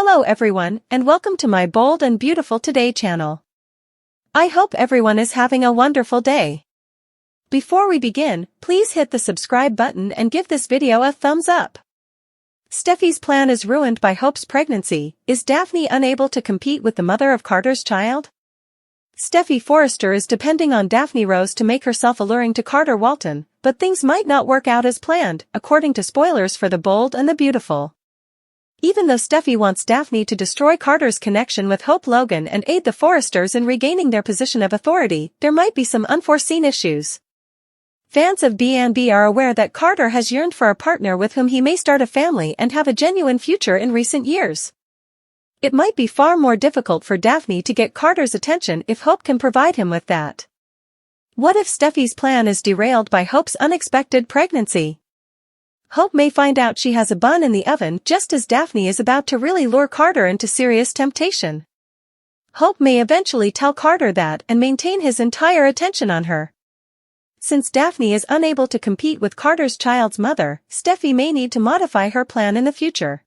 Hello everyone, and welcome to my Bold and Beautiful Today channel. I hope everyone is having a wonderful day. Before we begin, please hit the subscribe button and give this video a thumbs up. Steffi's plan is ruined by Hope's pregnancy. Is Daphne unable to compete with the mother of Carter's child? Steffy Forrester is depending on Daphne Rose to make herself alluring to Carter Walton, but things might not work out as planned, according to spoilers for The Bold and the Beautiful. Even though Steffy wants Daphne to destroy Carter's connection with Hope Logan and aid the Forresters in regaining their position of authority, there might be some unforeseen issues. Fans of B&B are aware that Carter has yearned for a partner with whom he may start a family and have a genuine future in recent years. It might be far more difficult for Daphne to get Carter's attention if Hope can provide him with that. What if Steffi's plan is derailed by Hope's unexpected pregnancy? Hope may find out she has a bun in the oven just as Daphne is about to really lure Carter into serious temptation. Hope may eventually tell Carter that and maintain his entire attention on her. Since Daphne is unable to compete with Carter's child's mother, Steffi may need to modify her plan in the future.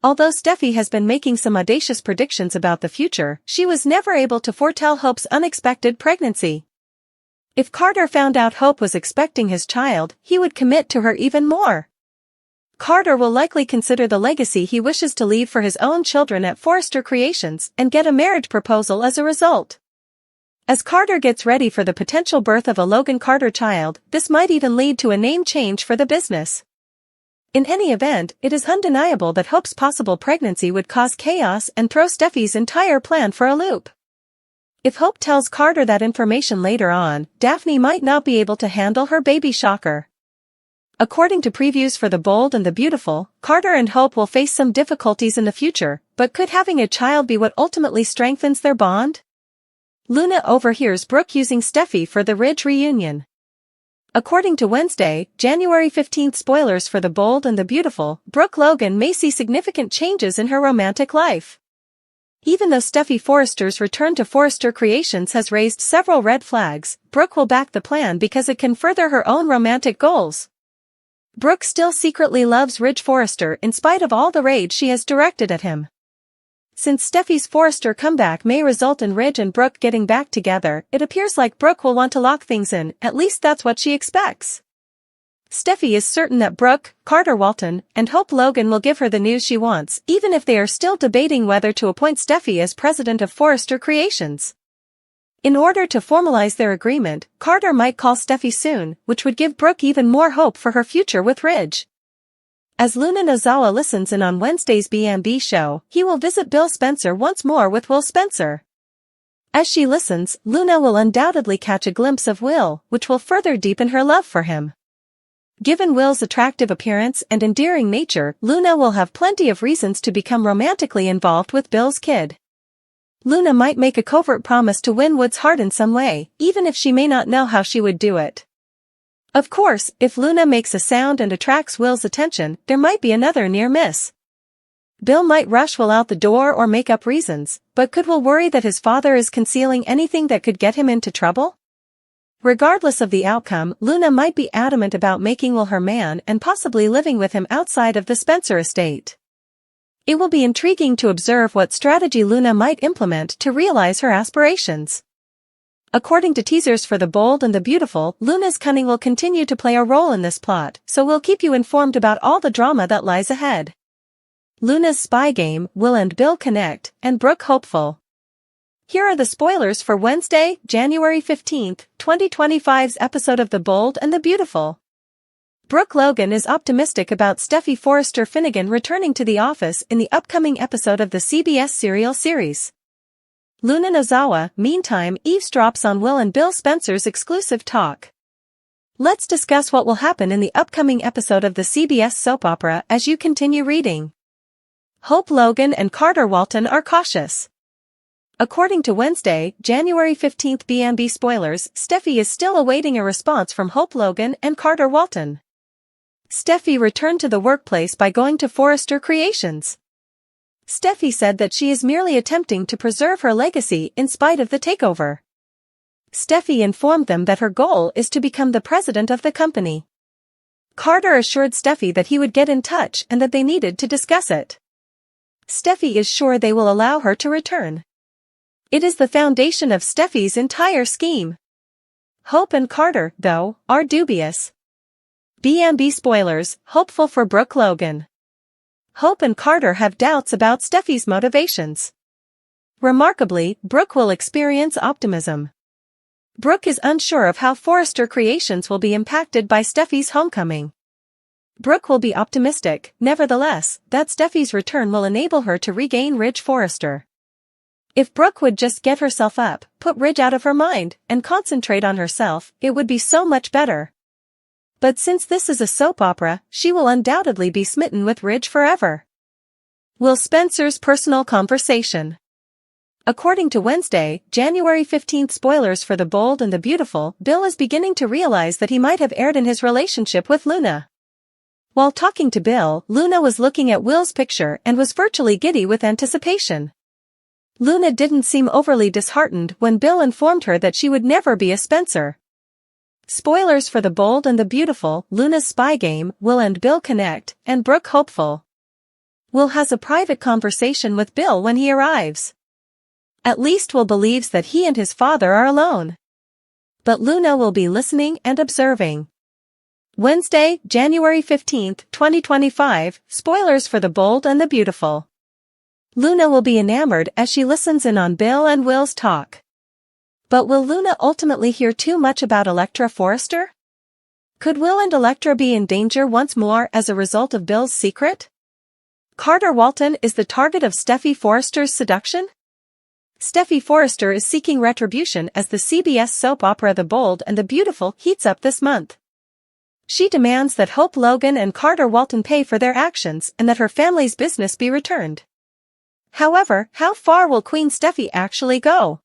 Although Steffi has been making some audacious predictions about the future, she was never able to foretell Hope's unexpected pregnancy. If Carter found out Hope was expecting his child, he would commit to her even more. Carter will likely consider the legacy he wishes to leave for his own children at Forrester Creations and get a marriage proposal as a result. As Carter gets ready for the potential birth of a Logan Carter child, this might even lead to a name change for the business. In any event, it is undeniable that Hope's possible pregnancy would cause chaos and throw Steffi's entire plan for a loop. If Hope tells Carter that information later on, Daphne might not be able to handle her baby shocker. According to previews for The Bold and the Beautiful, Carter and Hope will face some difficulties in the future, but could having a child be what ultimately strengthens their bond? Luna overhears Brooke using Steffi for the Ridge reunion. According to Wednesday, January 15th spoilers for The Bold and the Beautiful, Brooke Logan may see significant changes in her romantic life. Even though Steffi Forrester's return to Forrester Creations has raised several red flags, Brooke will back the plan because it can further her own romantic goals. Brooke still secretly loves Ridge Forrester in spite of all the rage she has directed at him. Since Steffi's Forrester comeback may result in Ridge and Brooke getting back together, it appears like Brooke will want to lock things in, at least that's what she expects. Steffi is certain that Brooke, Carter Walton, and Hope Logan will give her the news she wants, even if they are still debating whether to appoint Steffi as president of Forrester Creations. In order to formalize their agreement, Carter might call Steffi soon, which would give Brooke even more hope for her future with Ridge. As Luna Nozawa listens in on Wednesday's B&B show, he will visit Bill Spencer once more with Will Spencer. As she listens, Luna will undoubtedly catch a glimpse of Will, which will further deepen her love for him. Given Will's attractive appearance and endearing nature, Luna will have plenty of reasons to become romantically involved with Bill's kid. Luna might make a covert promise to win Wood's heart in some way, even if she may not know how she would do it. Of course, if Luna makes a sound and attracts Will's attention, there might be another near miss. Bill might rush Will out the door or make up reasons, but could Will worry that his father is concealing anything that could get him into trouble? Regardless of the outcome, Luna might be adamant about making Will her man and possibly living with him outside of the Spencer estate. It will be intriguing to observe what strategy Luna might implement to realize her aspirations. According to teasers for The Bold and the Beautiful, Luna's cunning will continue to play a role in this plot, so we'll keep you informed about all the drama that lies ahead. Luna's spy game, Will and Bill connect, and Brooke hopeful. Here are the spoilers for Wednesday, January 15th, 2025's episode of The Bold and the Beautiful. Brooke Logan is optimistic about Steffi Forrester Finnegan returning to the office in the upcoming episode of the CBS serial series. Luna Nozawa, meantime, eavesdrops on Will and Bill Spencer's exclusive talk. Let's discuss what will happen in the upcoming episode of the CBS soap opera as you continue reading. Hope Logan and Carter Walton are cautious. According to Wednesday, January 15th B&B spoilers, Steffi is still awaiting a response from Hope Logan and Carter Walton. Steffi returned to the workplace by going to Forrester Creations. Steffi said that she is merely attempting to preserve her legacy in spite of the takeover. Steffi informed them that her goal is to become the president of the company. Carter assured Steffi that he would get in touch and that they needed to discuss it. Steffi is sure they will allow her to return. It is the foundation of Steffi's entire scheme. Hope and Carter, though, are dubious. B&B spoilers, hopeful for Brooke Logan. Hope and Carter have doubts about Steffi's motivations. Remarkably, Brooke will experience optimism. Brooke is unsure of how Forrester Creations will be impacted by Steffi's homecoming. Brooke will be optimistic, nevertheless, that Steffi's return will enable her to regain Ridge Forrester. If Brooke would just get herself up, put Ridge out of her mind, and concentrate on herself, it would be so much better. But since this is a soap opera, she will undoubtedly be smitten with Ridge forever. Will Spencer's personal conversation? According to Wednesday, January 15th spoilers for The Bold and the Beautiful, Bill is beginning to realize that he might have erred in his relationship with Luna. While talking to Bill, Luna was looking at Will's picture and was virtually giddy with anticipation. Luna didn't seem overly disheartened when Bill informed her that she would never be a Spencer. Spoilers for The Bold and the Beautiful, Luna's spy game, Will and Bill connect, and Brooke hopeful. Will has a private conversation with Bill when he arrives. At least Will believes that he and his father are alone. But Luna will be listening and observing. Wednesday, January 15th, 2025, spoilers for The Bold and the Beautiful. Luna will be enamored as she listens in on Bill and Will's talk. But will Luna ultimately hear too much about Elektra Forrester? Could Will and Elektra be in danger once more as a result of Bill's secret? Carter Walton is the target of Steffi Forrester's seduction? Steffi Forrester is seeking retribution as the CBS soap opera The Bold and the Beautiful heats up this month. She demands that Hope Logan and Carter Walton pay for their actions and that her family's business be returned. However, how far will Queen Steffi actually go?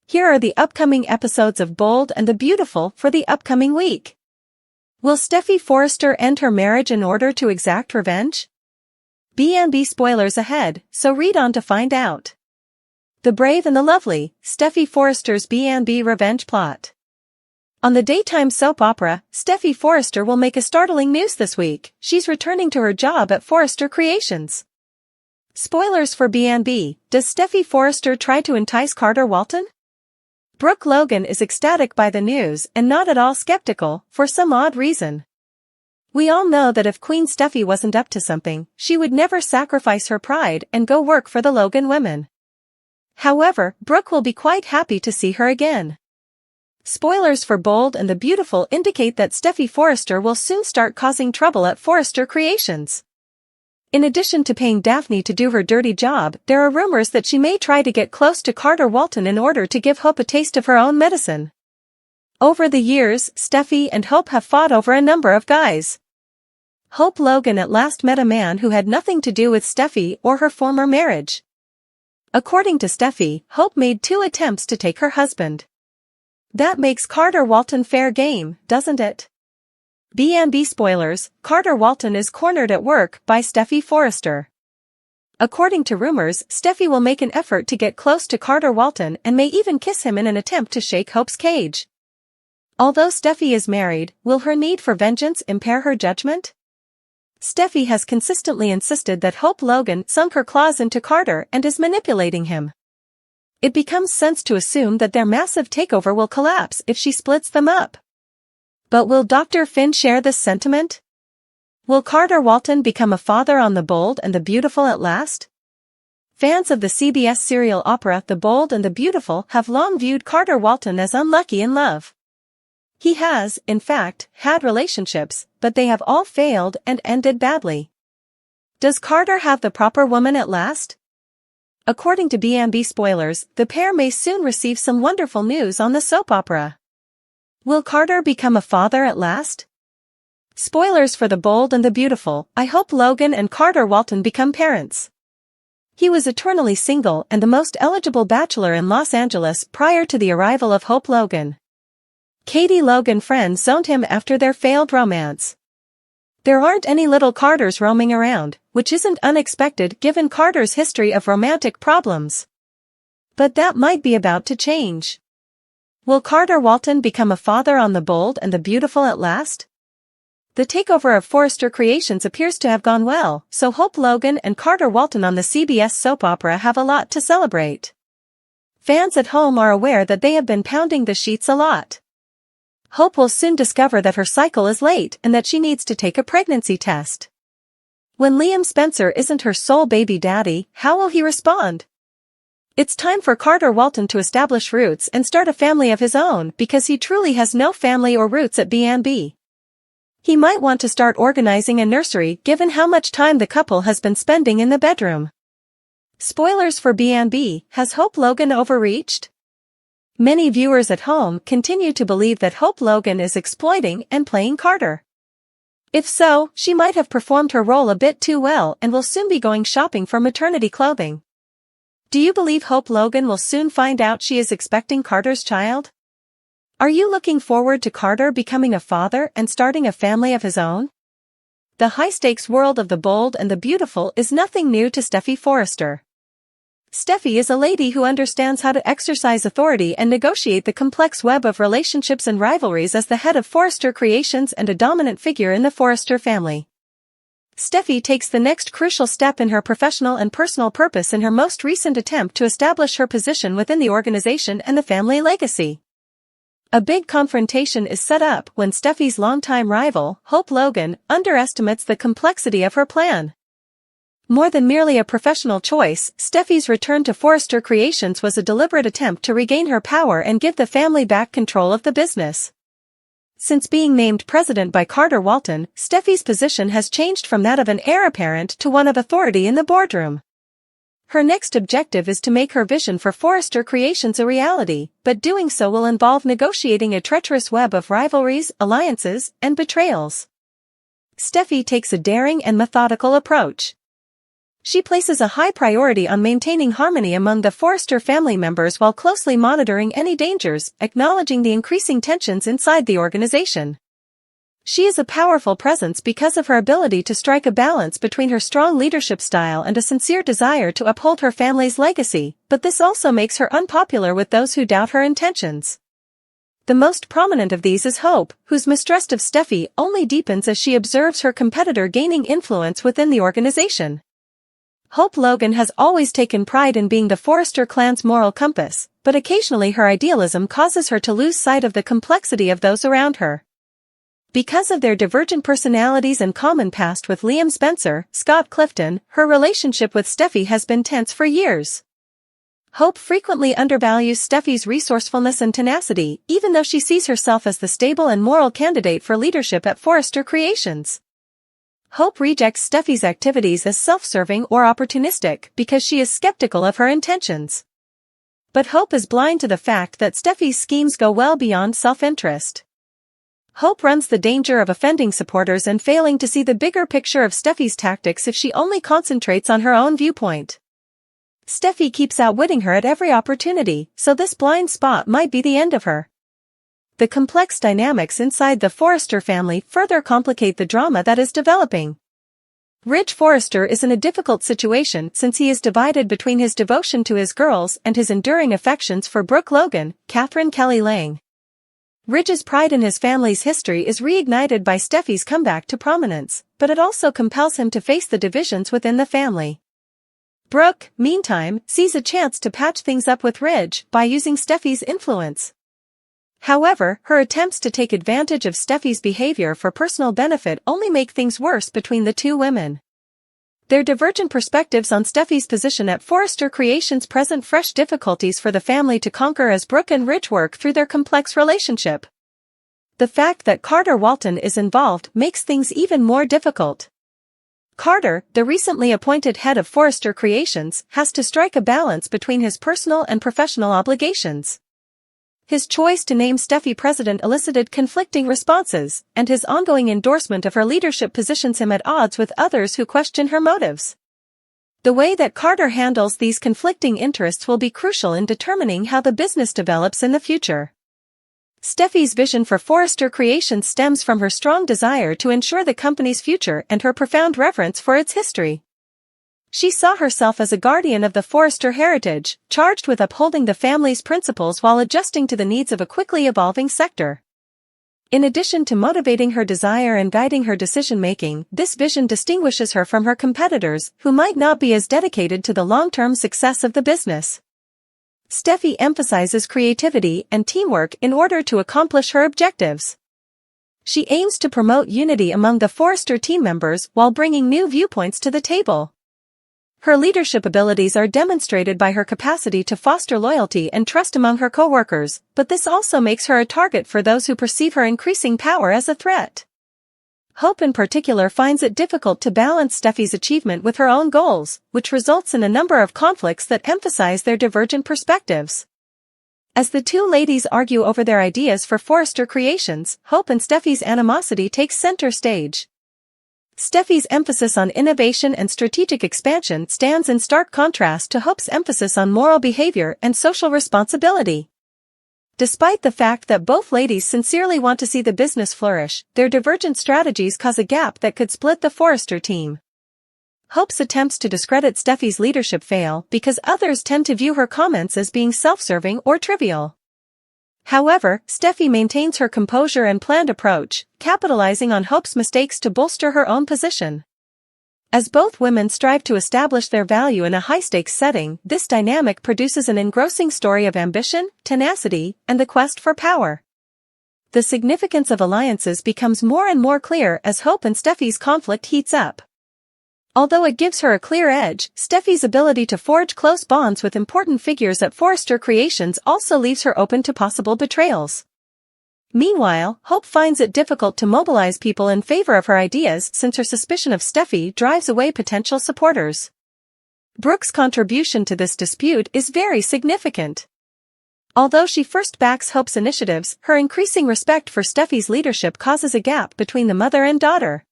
Here are the upcoming episodes of Bold and the Beautiful for the upcoming week. Will Steffi Forrester end her marriage in order to exact revenge? B&B spoilers ahead, so read on to find out. The Brave and the Lovely, Steffi Forrester's B&B revenge plot. On the daytime soap opera, Steffi Forrester will make a startling news this week. She's returning to her job at Forrester Creations. Spoilers for B&B, does Steffi Forrester try to entice Carter Walton? Brooke Logan is ecstatic by the news and not at all skeptical, for some odd reason. We all know that if Queen Steffi wasn't up to something, she would never sacrifice her pride and go work for the Logan women. However, Brooke will be quite happy to see her again. Spoilers for Bold and the Beautiful indicate that Steffi Forrester will soon start causing trouble at Forrester Creations. In addition to paying Daphne to do her dirty job, there are rumors that she may try to get close to Carter Walton in order to give Hope a taste of her own medicine. Over the years, Steffi and Hope have fought over a number of guys. Hope Logan at last met a man who had nothing to do with Steffi or her former marriage. According to Steffi, Hope made 2 attempts to take her husband. That makes Carter Walton fair game, doesn't it? B&B spoilers, Carter Walton is cornered at work by Steffi Forrester. According to rumors, Steffi will make an effort to get close to Carter Walton and may even kiss him in an attempt to shake Hope's cage. Although Steffi is married, will her need for vengeance impair her judgment? Steffi has consistently insisted that Hope Logan sunk her claws into Carter and is manipulating him. It becomes sense to assume that their massive takeover will collapse if she splits them up. But will Dr. Finn share this sentiment? Will Carter Walton become a father on The Bold and the Beautiful at last? Fans of the CBS serial opera The Bold and the Beautiful have long viewed Carter Walton as unlucky in love. He has, in fact, had relationships, but they have all failed and ended badly. Does Carter have the proper woman at last? According to B&B spoilers, the pair may soon receive some wonderful news on the soap opera. Will Carter become a father at last? Spoilers for The Bold and the Beautiful, I hope Logan and Carter Walton become parents. He was eternally single and the most eligible bachelor in Los Angeles prior to the arrival of Hope Logan. Katie Logan friends zoned him after their failed romance. There aren't any little Carters roaming around, which isn't unexpected given Carter's history of romantic problems. But that might be about to change. Will Carter Walton become a father on The Bold and the Beautiful at last? The takeover of Forrester Creations appears to have gone well, so Hope Logan and Carter Walton on the CBS soap opera have a lot to celebrate. Fans at home are aware that they have been pounding the sheets a lot. Hope will soon discover that her cycle is late and that she needs to take a pregnancy test. When Liam Spencer isn't her sole baby daddy, how will he respond? It's time for Carter Walton to establish roots and start a family of his own because he truly has no family or roots at B&B. He might want to start organizing a nursery given how much time the couple has been spending in the bedroom. Spoilers for B&B, has Hope Logan overreached? Many viewers at home continue to believe that Hope Logan is exploiting and playing Carter. If so, she might have performed her role a bit too well and will soon be going shopping for maternity clothing. Do you believe Hope Logan will soon find out she is expecting Carter's child? Are you looking forward to Carter becoming a father and starting a family of his own? The high-stakes world of the bold and the beautiful is nothing new to Steffy Forrester. Steffy is a lady who understands how to exercise authority and negotiate the complex web of relationships and rivalries as the head of Forrester Creations and a dominant figure in the Forrester family. Steffy takes the next crucial step in her professional and personal purpose in her most recent attempt to establish her position within the organization and the family legacy. A big confrontation is set up when Steffy's longtime rival, Hope Logan, underestimates the complexity of her plan. More than merely a professional choice, Steffy's return to Forrester Creations was a deliberate attempt to regain her power and give the family back control of the business. Since being named president by Carter Walton, Steffy's position has changed from that of an heir apparent to one of authority in the boardroom. Her next objective is to make her vision for Forrester Creations a reality, but doing so will involve negotiating a treacherous web of rivalries, alliances, and betrayals. Steffy takes a daring and methodical approach. She places a high priority on maintaining harmony among the Forrester family members while closely monitoring any dangers, acknowledging the increasing tensions inside the organization. She is a powerful presence because of her ability to strike a balance between her strong leadership style and a sincere desire to uphold her family's legacy, but this also makes her unpopular with those who doubt her intentions. The most prominent of these is Hope, whose mistrust of Steffy only deepens as she observes her competitor gaining influence within the organization. Hope Logan has always taken pride in being the Forrester clan's moral compass, but occasionally her idealism causes her to lose sight of the complexity of those around her. Because of their divergent personalities and common past with Liam Spencer, Scott Clifton, her relationship with Steffy has been tense for years. Hope frequently undervalues Steffy's resourcefulness and tenacity, even though she sees herself as the stable and moral candidate for leadership at Forrester Creations. Hope rejects Steffy's activities as self-serving or opportunistic because she is skeptical of her intentions. But Hope is blind to the fact that Steffy's schemes go well beyond self-interest. Hope runs the danger of offending supporters and failing to see the bigger picture of Steffy's tactics if she only concentrates on her own viewpoint. Steffy keeps outwitting her at every opportunity, so this blind spot might be the end of her. The complex dynamics inside the Forrester family further complicate the drama that is developing. Ridge Forrester is in a difficult situation since he is divided between his devotion to his girls and his enduring affections for Brooke Logan, Catherine Kelly Lang. Ridge's pride in his family's history is reignited by Steffy's comeback to prominence, but it also compels him to face the divisions within the family. Brooke, meantime, sees a chance to patch things up with Ridge by using Steffy's influence. However, her attempts to take advantage of Steffy's behavior for personal benefit only make things worse between the two women. Their divergent perspectives on Steffy's position at Forrester Creations present fresh difficulties for the family to conquer as Brooke and Ridge work through their complex relationship. The fact that Carter Walton is involved makes things even more difficult. Carter, the recently appointed head of Forrester Creations, has to strike a balance between his personal and professional obligations. His choice to name Steffy president elicited conflicting responses, and his ongoing endorsement of her leadership positions him at odds with others who question her motives. The way that Carter handles these conflicting interests will be crucial in determining how the business develops in the future. Steffy's vision for Forrester Creations stems from her strong desire to ensure the company's future and her profound reverence for its history. She saw herself as a guardian of the Forrester heritage, charged with upholding the family's principles while adjusting to the needs of a quickly evolving sector. In addition to motivating her desire and guiding her decision-making, this vision distinguishes her from her competitors, who might not be as dedicated to the long-term success of the business. Steffi emphasizes creativity and teamwork in order to accomplish her objectives. She aims to promote unity among the Forrester team members while bringing new viewpoints to the table. Her leadership abilities are demonstrated by her capacity to foster loyalty and trust among her co-workers, but this also makes her a target for those who perceive her increasing power as a threat. Hope in particular finds it difficult to balance Steffi's achievement with her own goals, which results in a number of conflicts that emphasize their divergent perspectives. As the two ladies argue over their ideas for Forrester Creations, Hope and Steffi's animosity takes center stage. Steffi's emphasis on innovation and strategic expansion stands in stark contrast to Hope's emphasis on moral behavior and social responsibility. Despite the fact that both ladies sincerely want to see the business flourish, their divergent strategies cause a gap that could split the Forrester team. Hope's attempts to discredit Steffi's leadership fail because others tend to view her comments as being self-serving or trivial. However, Steffi maintains her composure and planned approach, capitalizing on Hope's mistakes to bolster her own position. As both women strive to establish their value in a high-stakes setting, this dynamic produces an engrossing story of ambition, tenacity, and the quest for power. The significance of alliances becomes more and more clear as Hope and Steffi's conflict heats up. Although it gives her a clear edge, Steffi's ability to forge close bonds with important figures at Forrester Creations also leaves her open to possible betrayals. Meanwhile, Hope finds it difficult to mobilize people in favor of her ideas since her suspicion of Steffi drives away potential supporters. Brooke's contribution to this dispute is very significant. Although she first backs Hope's initiatives, her increasing respect for Steffi's leadership causes a gap between the mother and daughter.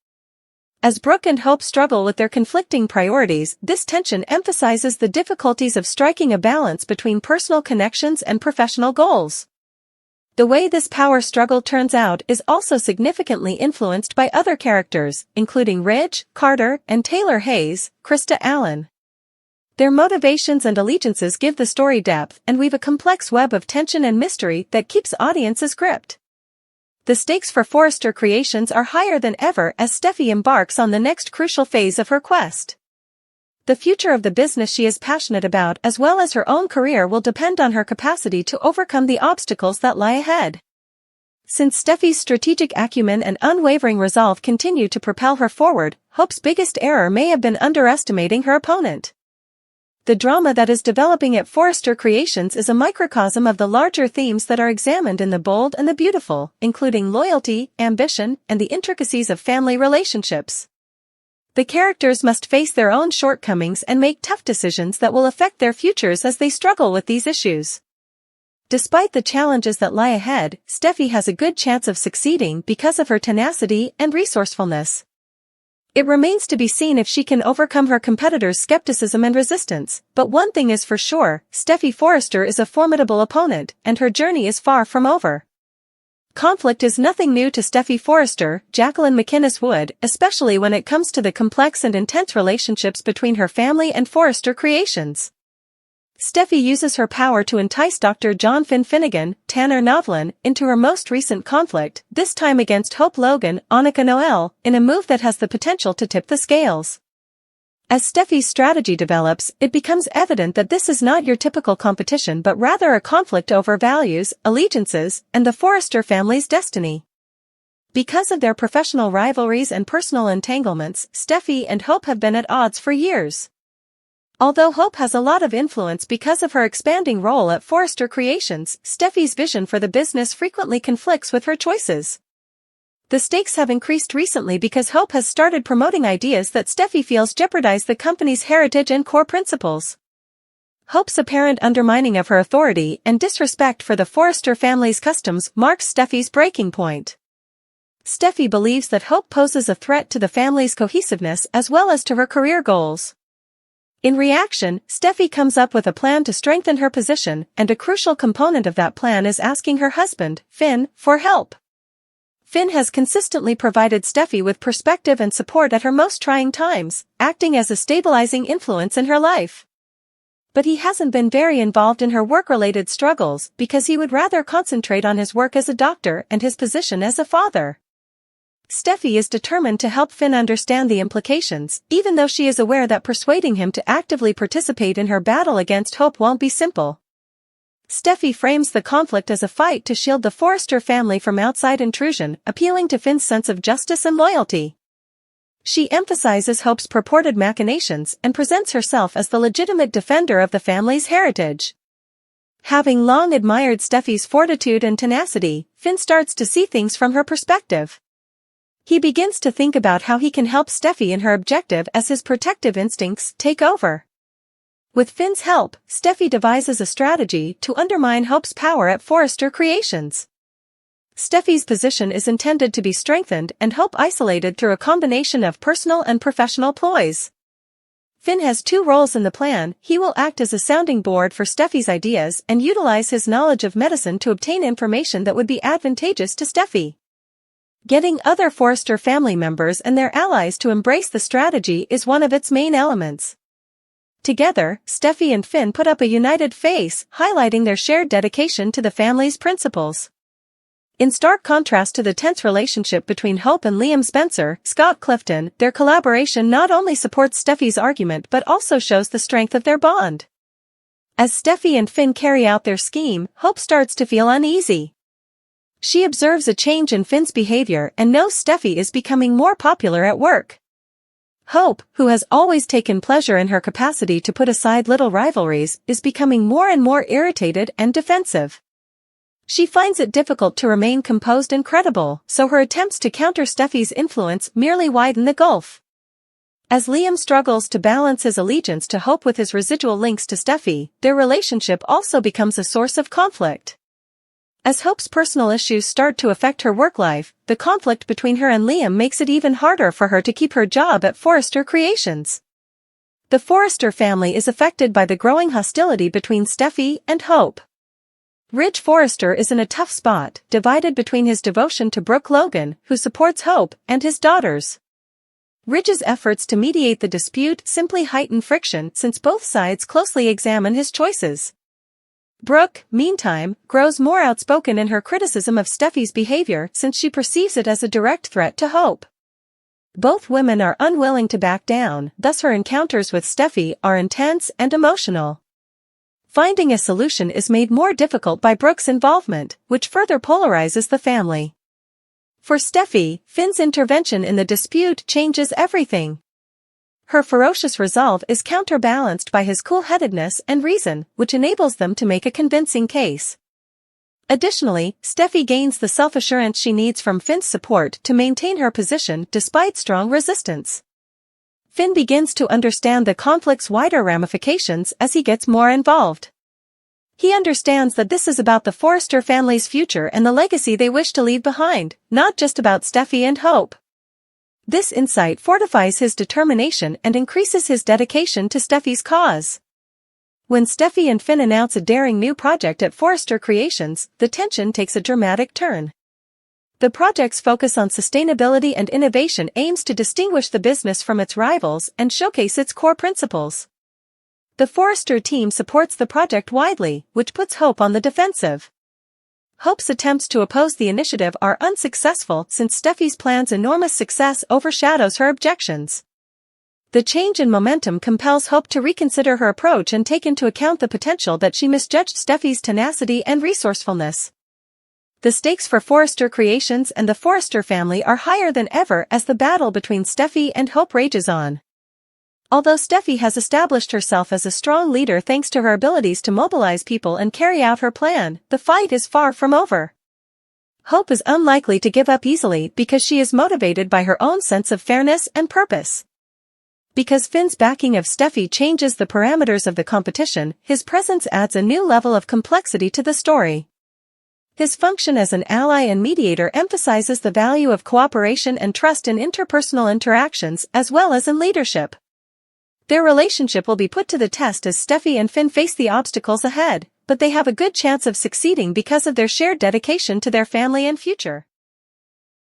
As Brooke and Hope struggle with their conflicting priorities, this tension emphasizes the difficulties of striking a balance between personal connections and professional goals. The way this power struggle turns out is also significantly influenced by other characters, including Ridge, Carter, and Taylor Hayes, Krista Allen. Their motivations and allegiances give the story depth and weave a complex web of tension and mystery that keeps audiences gripped. The stakes for Forrester Creations are higher than ever as Steffi embarks on the next crucial phase of her quest. The future of the business she is passionate about as well as her own career will depend on her capacity to overcome the obstacles that lie ahead. Since Steffi's strategic acumen and unwavering resolve continue to propel her forward, Hope's biggest error may have been underestimating her opponent. The drama that is developing at Forrester Creations is a microcosm of the larger themes that are examined in The Bold and the Beautiful, including loyalty, ambition, and the intricacies of family relationships. The characters must face their own shortcomings and make tough decisions that will affect their futures as they struggle with these issues. Despite the challenges that lie ahead, Steffi has a good chance of succeeding because of her tenacity and resourcefulness. It remains to be seen if she can overcome her competitors' skepticism and resistance, but one thing is for sure, Steffi Forrester is a formidable opponent, and her journey is far from over. Conflict is nothing new to Steffi Forrester, Jacqueline McInnes Wood, especially when it comes to the complex and intense relationships between her family and Forrester Creations. Steffi uses her power to entice Dr. John Finnegan, Tanner Novlin, into her most recent conflict, this time against Hope Logan, Annika Noel, in a move that has the potential to tip the scales. As Steffi's strategy develops, it becomes evident that this is not your typical competition but rather a conflict over values, allegiances, and the Forrester family's destiny. Because of their professional rivalries and personal entanglements, Steffi and Hope have been at odds for years. Although Hope has a lot of influence because of her expanding role at Forrester Creations, Steffi's vision for the business frequently conflicts with her choices. The stakes have increased recently because Hope has started promoting ideas that Steffi feels jeopardize the company's heritage and core principles. Hope's apparent undermining of her authority and disrespect for the Forrester family's customs marks Steffi's breaking point. Steffi believes that Hope poses a threat to the family's cohesiveness as well as to her career goals. In reaction, Steffi comes up with a plan to strengthen her position, and a crucial component of that plan is asking her husband, Finn, for help. Finn has consistently provided Steffi with perspective and support at her most trying times, acting as a stabilizing influence in her life. But he hasn't been very involved in her work-related struggles because he would rather concentrate on his work as a doctor and his position as a father. Steffy is determined to help Finn understand the implications, even though she is aware that persuading him to actively participate in her battle against Hope won't be simple. Steffy frames the conflict as a fight to shield the Forrester family from outside intrusion, appealing to Finn's sense of justice and loyalty. She emphasizes Hope's purported machinations and presents herself as the legitimate defender of the family's heritage. Having long admired Steffy's fortitude and tenacity, Finn starts to see things from her perspective. He begins to think about how he can help Steffy in her objective as his protective instincts take over. With Finn's help, Steffy devises a strategy to undermine Hope's power at Forrester Creations. Steffy's position is intended to be strengthened and Hope isolated through a combination of personal and professional ploys. Finn has two roles in the plan. He will act as a sounding board for Steffy's ideas and utilize his knowledge of medicine to obtain information that would be advantageous to Steffy. Getting other Forrester family members and their allies to embrace the strategy is one of its main elements. Together, Steffy and Finn put up a united face, highlighting their shared dedication to the family's principles. In stark contrast to the tense relationship between Hope and Liam Spencer, Scott Clifton, their collaboration not only supports Steffy's argument but also shows the strength of their bond. As Steffy and Finn carry out their scheme, Hope starts to feel uneasy. She observes a change in Finn's behavior and knows Steffy is becoming more popular at work. Hope, who has always taken pleasure in her capacity to put aside little rivalries, is becoming more and more irritated and defensive. She finds it difficult to remain composed and credible, so her attempts to counter Steffy's influence merely widen the gulf. As Liam struggles to balance his allegiance to Hope with his residual links to Steffy, their relationship also becomes a source of conflict. As Hope's personal issues start to affect her work life, the conflict between her and Liam makes it even harder for her to keep her job at Forrester Creations. The Forrester family is affected by the growing hostility between Steffy and Hope. Ridge Forrester is in a tough spot, divided between his devotion to Brooke Logan, who supports Hope, and his daughters. Ridge's efforts to mediate the dispute simply heighten friction since both sides closely examine his choices. Brooke, meantime, grows more outspoken in her criticism of Steffy's behavior since she perceives it as a direct threat to Hope. Both women are unwilling to back down, thus her encounters with Steffy are intense and emotional. Finding a solution is made more difficult by Brooke's involvement, which further polarizes the family. For Steffy, Finn's intervention in the dispute changes everything. Her ferocious resolve is counterbalanced by his cool-headedness and reason, which enables them to make a convincing case. Additionally, Steffy gains the self-assurance she needs from Finn's support to maintain her position despite strong resistance. Finn begins to understand the conflict's wider ramifications as he gets more involved. He understands that this is about the Forrester family's future and the legacy they wish to leave behind, not just about Steffy and Hope. This insight fortifies his determination and increases his dedication to Steffy's cause. When Steffy and Finn announce a daring new project at Forrester Creations, the tension takes a dramatic turn. The project's focus on sustainability and innovation aims to distinguish the business from its rivals and showcase its core principles. The Forrester team supports the project widely, which puts Hope on the defensive. Hope's attempts to oppose the initiative are unsuccessful since Steffy's plan's enormous success overshadows her objections. The change in momentum compels Hope to reconsider her approach and take into account the potential that she misjudged Steffy's tenacity and resourcefulness. The stakes for Forrester Creations and the Forrester family are higher than ever as the battle between Steffy and Hope rages on. Although Steffy has established herself as a strong leader thanks to her abilities to mobilize people and carry out her plan, the fight is far from over. Hope is unlikely to give up easily because she is motivated by her own sense of fairness and purpose. Because Finn's backing of Steffy changes the parameters of the competition, his presence adds a new level of complexity to the story. His function as an ally and mediator emphasizes the value of cooperation and trust in interpersonal interactions as well as in leadership. Their relationship will be put to the test as Steffy and Finn face the obstacles ahead, but they have a good chance of succeeding because of their shared dedication to their family and future.